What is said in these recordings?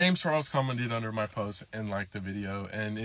James Charles commented under my post and liked the video, and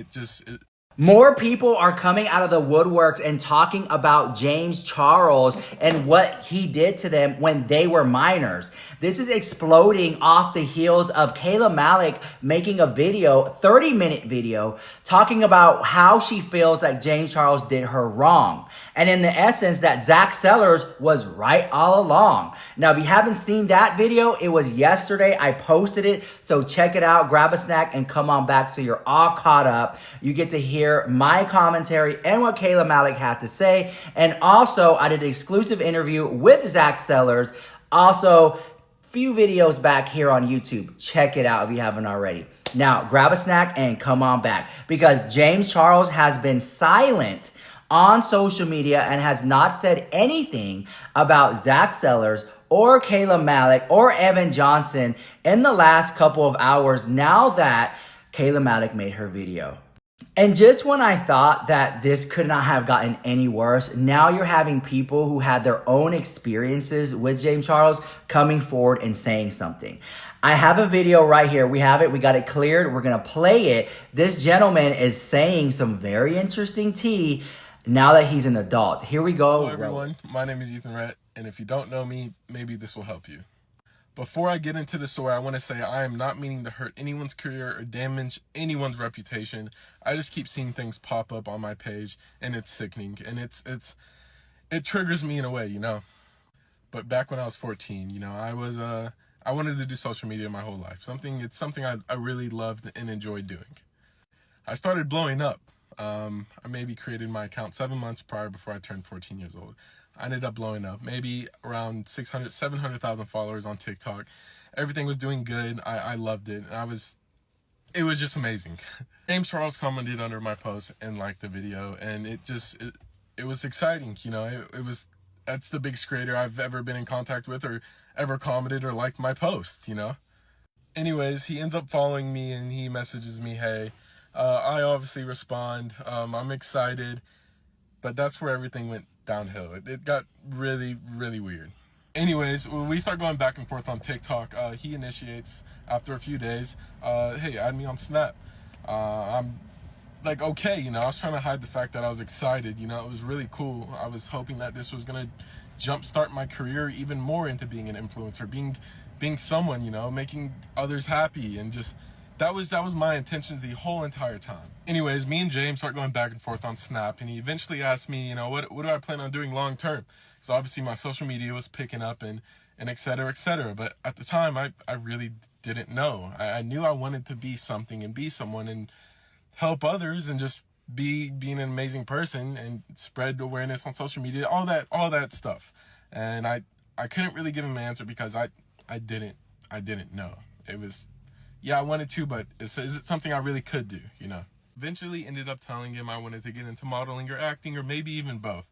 More people are coming out of the woodworks and talking about James Charles and what he did to them when they were minors. This is exploding off the heels of Kayla Malec making a video, 30-minute video, talking about how she feels like James Charles did her wrong. And in the essence that Zach Sellers was right all along. Now, if you haven't seen that video, it was yesterday. I posted it. So check it out, grab a snack, and come on back so you're all caught up. You get to hear my commentary and what Kayla Malec had to say. And also, I did an exclusive interview with Zach Sellers. Also, few videos back here on YouTube. Check it out if you haven't already. Now, grab a snack and come on back, because James Charles has been silent on social media and has not said anything about Zach Sellers or Kayla Malec or Evan Johnson in the last couple of hours now that Kayla Malec made her video. And just when I thought that this could not have gotten any worse, now you're having people who had their own experiences with James Charles coming forward and saying something. I have a video right here. We have it. We got it cleared. We're going to play it. This gentleman is saying some very interesting tea now that he's an adult. Here we go. Hello everyone, my name is Rhett, and if you don't know me, maybe this will help you. Before I get into the story, I want to say I am not meaning to hurt anyone's career or damage anyone's reputation. I just keep seeing things pop up on my page, and it's sickening, and it triggers me in a way, you know. But back when I was 14, you know, I wanted to do social media my whole life. It's something I really loved and enjoyed doing. I started blowing up. I maybe created my account 7 months prior before I turned 14 years old. I ended up blowing up, maybe around 700,000 followers on TikTok. Everything was doing good. I loved it. It was just amazing. James Charles commented under my post and liked the video, and it was exciting. You know, that's the biggest creator I've ever been in contact with or ever commented or liked my post, you know. Anyways, he ends up following me and he messages me, hey, I obviously respond. I'm excited, but that's where everything went downhill. It got really, really weird. Anyways, when we start going back and forth on TikTok, he initiates after a few days, hey, add me on Snap. I'm like, okay, you know, I was trying to hide the fact that I was excited. You know, it was really cool. I was hoping that this was gonna jumpstart my career even more into being an influencer, being someone, you know, making others happy, and just that was my intentions the whole entire time. Anyways, me and James start going back and forth on Snap, and he eventually asked me, you know, what do I plan on doing long term? So obviously my social media was picking up and et cetera, et cetera. But at the time, I really didn't know. I knew I wanted to be something and be someone and help others and just being an amazing person and spread awareness on social media, all that stuff. And I couldn't really give him an answer because I didn't know. It was, yeah, I wanted to, but is it something I really could do, you know? Eventually ended up telling him I wanted to get into modeling or acting or maybe even both.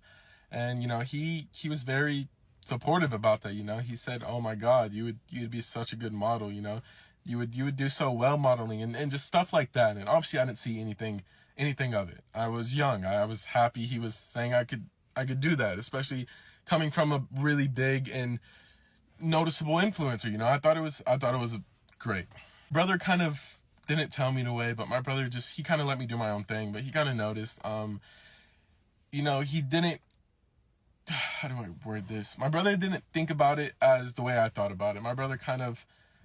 And, you know, he was very supportive about that, you know. He said, oh my God, you'd be such a good model, you know. You would do so well modeling and just stuff like that. And obviously I didn't see anything of it. I was young. I was happy he was saying I could do that, especially coming from a really big and noticeable influencer, you know. I thought it was great. Brother kind of didn't tell me in a way, but my brother he kind of let me do my own thing, but he kind of noticed, you know, he didn't, how do I word this? My brother didn't think about it as the way I thought about it. My brother kind of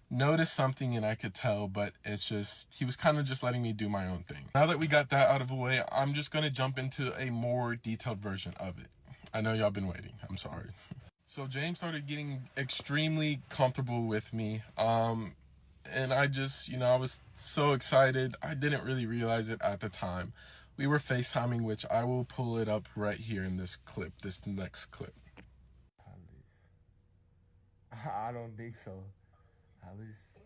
noticed something and I could tell, but he was kind of just letting me do my own thing. Now that we got that out of the way, I'm just going to jump into a more detailed version of it. I know y'all been waiting. I'm sorry. So James started getting extremely comfortable with me. And I just, you know, I was so excited. I didn't really realize it at the time. We were FaceTiming, which I will pull it up right here in this next clip. I don't think so. At least.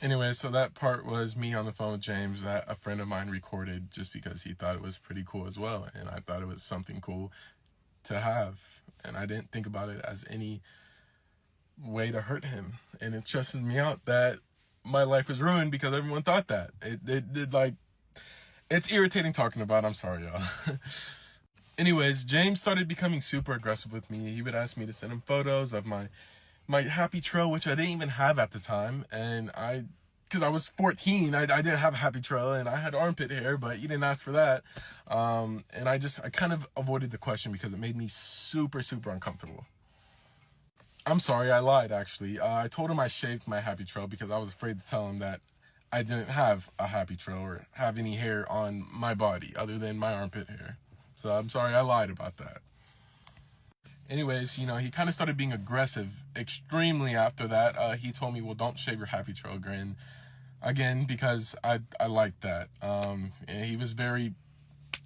Anyway, so that part was me on the phone with James that a friend of mine recorded just because he thought it was pretty cool as well. And I thought it was something cool to have. And I didn't think about it as any way to hurt him. And it stresses me out that my life was ruined because everyone thought that. It's irritating talking about. I'm sorry, y'all. Anyways, James started becoming super aggressive with me. He would ask me to send him photos of my my happy trail, which I didn't even have at the time. And because I was 14, I didn't have a happy trail, and I had armpit hair, but you didn't ask for that. And I kind of avoided the question because it made me super, super uncomfortable. I'm sorry, I lied, actually. I told him I shaved my happy trail because I was afraid to tell him that I didn't have a happy trail or have any hair on my body other than my armpit hair. So I'm sorry, I lied about that. Anyways, you know, he kind of started being aggressive extremely after that. He told me, well, don't shave your happy trail again, because I liked that. And he was very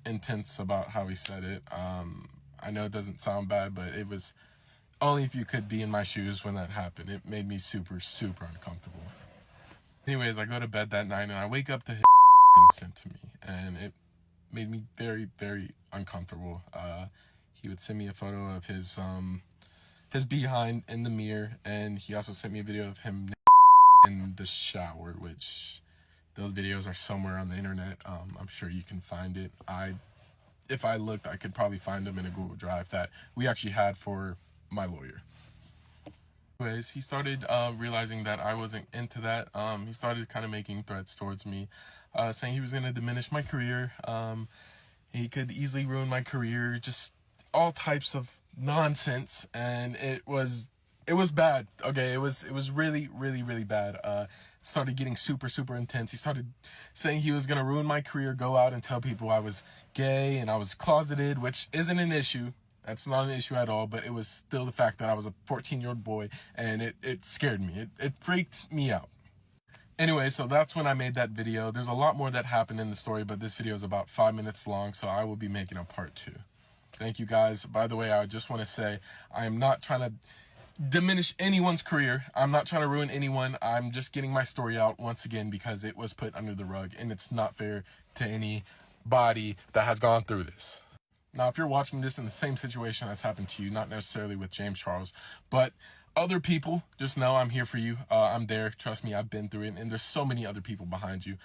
intense about how he said it. I know it doesn't sound bad, but it was only if you could be in my shoes when that happened. It made me super, super uncomfortable. Anyways, I go to bed that night and I wake up to his being sent to me, and it made me very, very uncomfortable. He would send me a photo of his behind in the mirror, and he also sent me a video of him in the shower, which those videos are somewhere on the internet. I'm sure you can find it. If I looked, I could probably find them in a Google Drive that we actually had for my lawyer. Anyways, he started realizing that I wasn't into that. He started kind of making threats towards me, saying he was going to diminish my career. He could easily ruin my career, just all types of nonsense, and it was bad. Okay, it was really, really, really bad. It started getting super, super intense. He started saying he was going to ruin my career, go out and tell people I was gay and I was closeted, which isn't an issue. That's not an issue at all, but it was still the fact that I was a 14-year-old boy, and it scared me. It freaked me out. Anyway, so that's when I made that video. There's a lot more that happened in the story, but this video is about 5 minutes long, so I will be making a part 2. Thank you, guys. By the way, I just want to say I am not trying to diminish anyone's career. I'm not trying to ruin anyone. I'm just getting my story out once again because it was put under the rug, and it's not fair to anybody that has gone through this. Now, if you're watching this in the same situation that's happened to you, not necessarily with James Charles, but other people, just know I'm here for you. I'm there. Trust me, I've been through it, and there's so many other people behind you.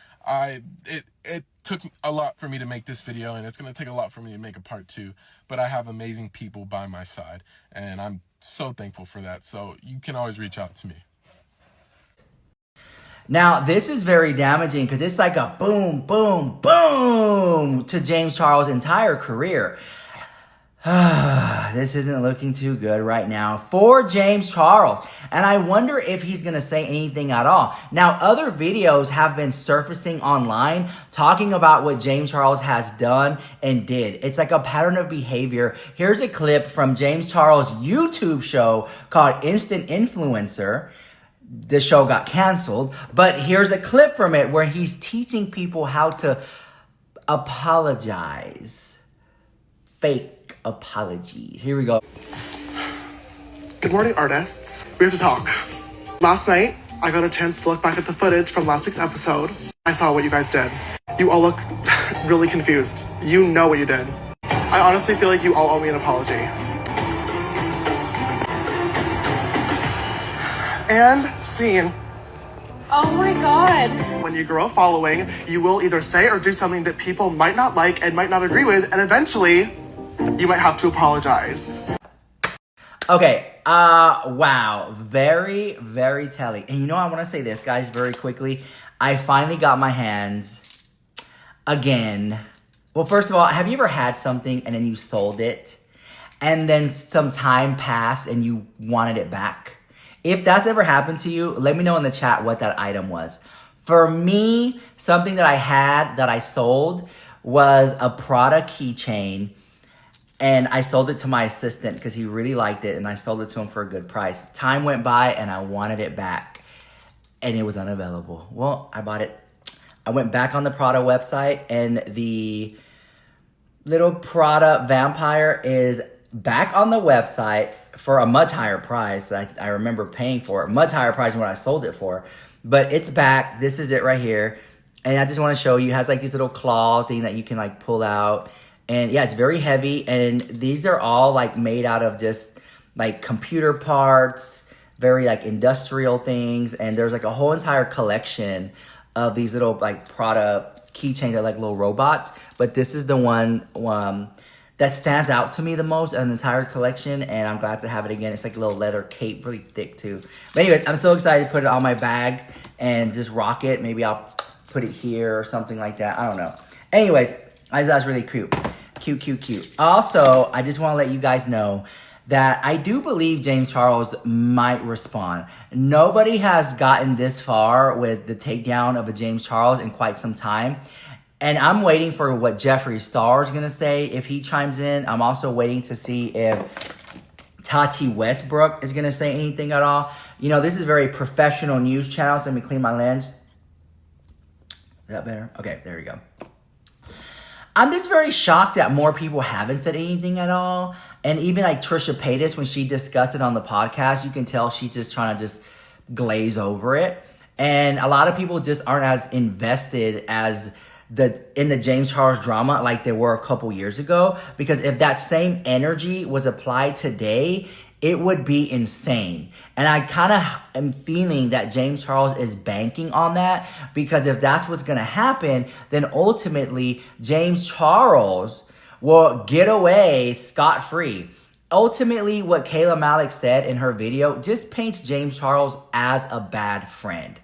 It took a lot for me to make this video, and it's going to take a lot for me to make a part 2, but I have amazing people by my side, and I'm so thankful for that. So you can always reach out to me. Now, this is very damaging because it's like a boom, boom, boom to James Charles' entire career. This isn't looking too good right now for James Charles. And I wonder if he's going to say anything at all. Now, other videos have been surfacing online talking about what James Charles has done and did. It's like a pattern of behavior. Here's a clip from James Charles' YouTube show called Instant Influencer. The show got canceled, but here's a clip from it where he's teaching people how to apologize. Fake apologies. Here we go. Good morning, artists. We have to talk. Last night, I got a chance to look back at the footage from last week's episode. I saw what you guys did. You all look really confused. You know what you did. I honestly feel like you all owe me an apology. And scene. Oh my God. When you grow a following, you will either say or do something that people might not like and might not agree with, and eventually, you might have to apologize. Okay, wow. Very, very telling. And you know, I want to say this, guys, very quickly. I finally got my hands again. Well, first of all, have you ever had something and then you sold it and then some time passed and you wanted it back? If that's ever happened to you, let me know in the chat what that item was. For me, something that I had that I sold was a Prada keychain, and I sold it to my assistant because he really liked it, and I sold it to him for a good price. Time went by and I wanted it back, and it was unavailable. Well, I bought it. I went back on the Prada website, and the little Prada vampire is back on the website for a much higher price. I remember paying for it, much higher price than what I sold it for. But it's back. This is it right here. And I just want to show you, it has like this little claw thing that you can like pull out. And yeah, it's very heavy. And these are all like made out of just like computer parts, very like industrial things. And there's like a whole entire collection of these little like Prada keychains that are like little robots. But this is the one that stands out to me the most in the entire collection, and I'm glad to have it again. It's like a little leather cape, really thick too. But anyway, I'm so excited to put it on my bag and just rock it. Maybe I'll put it here or something like that. I don't know. Anyways, I thought that's really cute. Cute. Also, I just want to let you guys know that I do believe James Charles might respond. Nobody has gotten this far with the takedown of a James Charles in quite some time. And I'm waiting for what Jeffree Star is going to say if he chimes in. I'm also waiting to see if Tati Westbrook is going to say anything at all. You know, this is a very professional news channel, so let me clean my lens. Is that better? Okay, there we go. I'm just very shocked that more people haven't said anything at all. And even like Trisha Paytas, when she discussed it on the podcast, you can tell she's just trying to just glaze over it. And a lot of people just aren't as invested as in the James Charles drama like they were a couple years ago. Because if that same energy was applied today, it would be insane. And I kind of am feeling that James Charles is banking on that, because if that's what's going to happen, then ultimately James Charles will get away scot-free. Ultimately, what Kayla Malec said in her video just paints James Charles as a bad friend,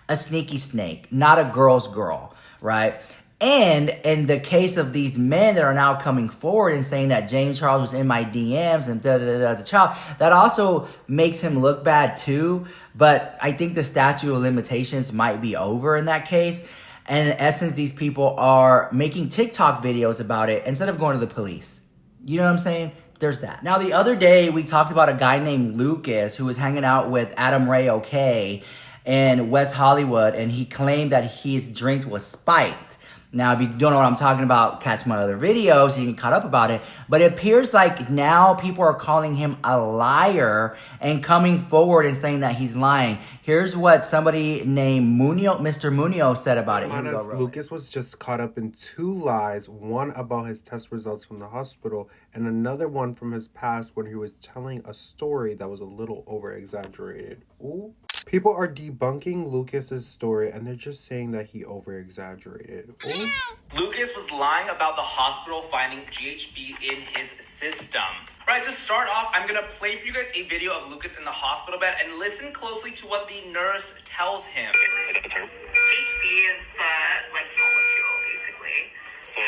a sneaky snake, not a girl's girl, right? And in the case of these men that are now coming forward and saying that James Charles was in my DMs and the child, that also makes him look bad too. But I think the statute of limitations might be over in that case. And in essence, these people are making TikTok videos about it instead of going to the police. You know what I'm saying? There's that. Now, the other day, we talked about a guy named Lucas who was hanging out with Adam Ray OK in West Hollywood, and he claimed that his drink was spiked. Now, if you don't know what I'm talking about, catch my other videos so you can get caught up about it. But it appears like now people are calling him a liar and coming forward and saying that he's lying. Here's what somebody named Mr. Munoz said about it. Lucas was just caught up in two lies, one about his test results from the hospital and another one from his past when he was telling a story that was a little over-exaggerated. Ooh. People are debunking Lucas's story and they're just saying that he over-exaggerated. Ooh. Lucas was lying about the hospital finding GHB in his system. Right, to start off, I'm going to play for you guys a video of Lucas in the hospital bed and listen closely to what the nurse tells him. Is that the term? GHB is the molecule basically. So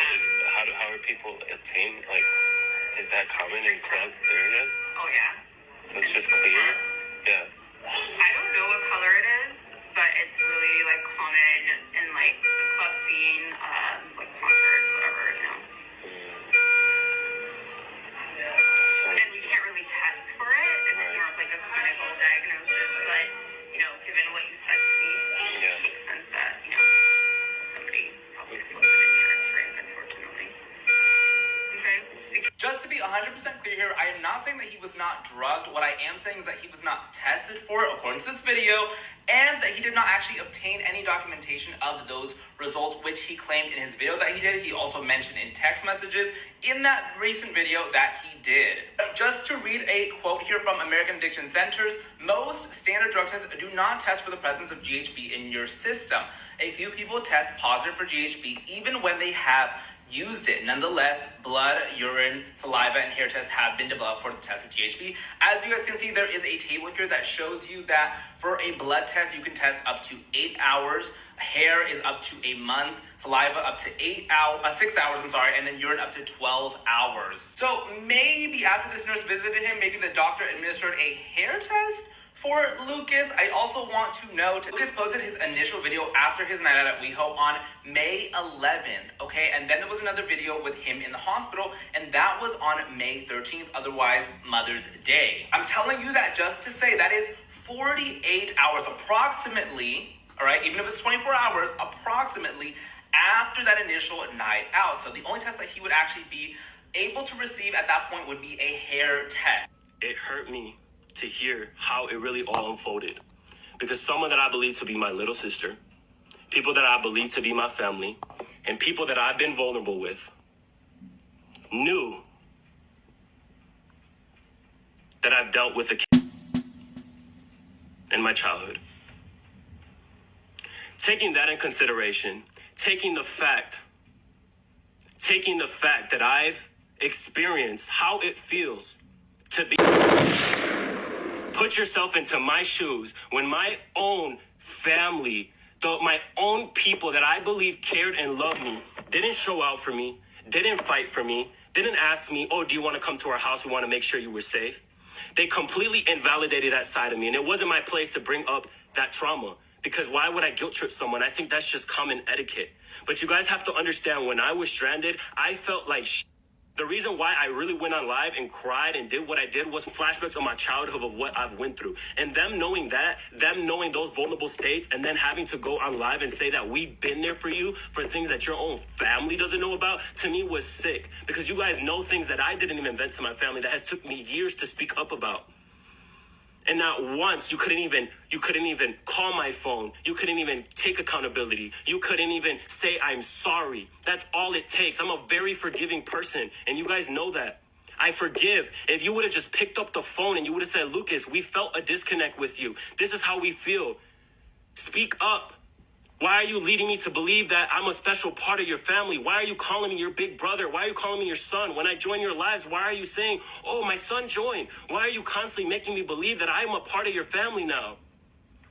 how are people obtaining, is that common in club areas? Oh yeah. So it's just clear? Yeah. I don't know what color it is, but it's really common in the club scene, concerts, whatever, you know. So And we can't really test for it. It's right. more of a clinical diagnosis, but given what you said to me, it makes sense that somebody probably slipped it in your drink, unfortunately. Okay. Just to be 100% clear here, I am not saying that he was not drugged. What I am saying is that he was not tested for it, according to this video, and that he did not actually obtain any documentation of those results, which he claimed in his video that he did. He also mentioned in text messages in that recent video that he did. Just to read a quote here from American Addiction Centers, most standard drug tests do not test for the presence of GHB in your system. A few people test positive for GHB even when they have used it. Nonetheless, blood, urine, saliva, and hair tests have been developed for the test of GHB. As you guys can see, there is a table here that shows you that for a blood test, you can test up to 8 hours. Hair is up to a month. Saliva up to 6 hours, and then urine up to 12 hours. So maybe after this nurse visited him, maybe the doctor administered a hair test for Lucas. I also want to note, Lucas posted his initial video after his night out at WeHo on May 11th, okay? And then there was another video with him in the hospital, and that was on May 13th, otherwise Mother's Day. I'm telling you that just to say that is 48 hours approximately, all right? Even if it's 24 hours, approximately after that initial night out. So the only test that he would actually be able to receive at that point would be a hair test. It hurt me to hear how it really all unfolded. Because someone that I believe to be my little sister, people that I believe to be my family, and people that I've been vulnerable with, knew that I've dealt with a kid in my childhood. Taking that in consideration, taking the fact that I've experience how it feels to be. Put yourself into my shoes when my own family, my own people that I believe cared and loved me, didn't show out for me, didn't fight for me, didn't ask me, oh, do you want to come to our house? We want to make sure you were safe. They completely invalidated that side of me. And it wasn't my place to bring up that trauma. Because why would I guilt trip someone? I think that's just common etiquette. But you guys have to understand, when I was stranded, I felt like the reason why I really went on live and cried and did what I did was flashbacks of my childhood of what I've went through. And them knowing that, them knowing those vulnerable states, and then having to go on live and say that we've been there for you for things that your own family doesn't know about, to me was sick. Because you guys know things that I didn't even vent to my family that has took me years to speak up about. And not once, you couldn't even call my phone. You couldn't even take accountability. You couldn't even say, I'm sorry. That's all it takes. I'm a very forgiving person, and you guys know that. I forgive. If you would have just picked up the phone and you would have said, Lucas, we felt a disconnect with you. This is how we feel. Speak up. Why are you leading me to believe that I'm a special part of your family? Why are you calling me your big brother? Why are you calling me your son? When I join your lives, why are you saying, oh, my son joined? Why are you constantly making me believe that I'm a part of your family now?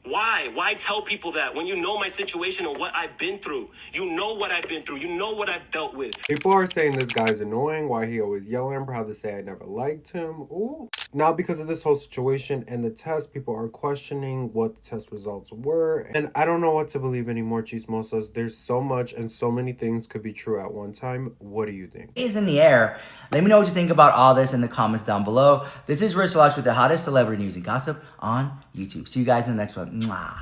Why? Why tell people that when you know my situation and what I've been through? You know what I've been through. You know what I've dealt with. People are saying this guy's annoying, why he always yelling, proud to say I never liked him. Ooh. Now, because of this whole situation and the test, people are questioning what the test results were. And I don't know what to believe anymore, Chismosas. There's so much and so many things could be true at one time. What do you think? Is in the air. Let me know what you think about all this in the comments down below. This is Rich with the hottest celebrity news and gossip on YouTube. See you guys in the next one. Mwah.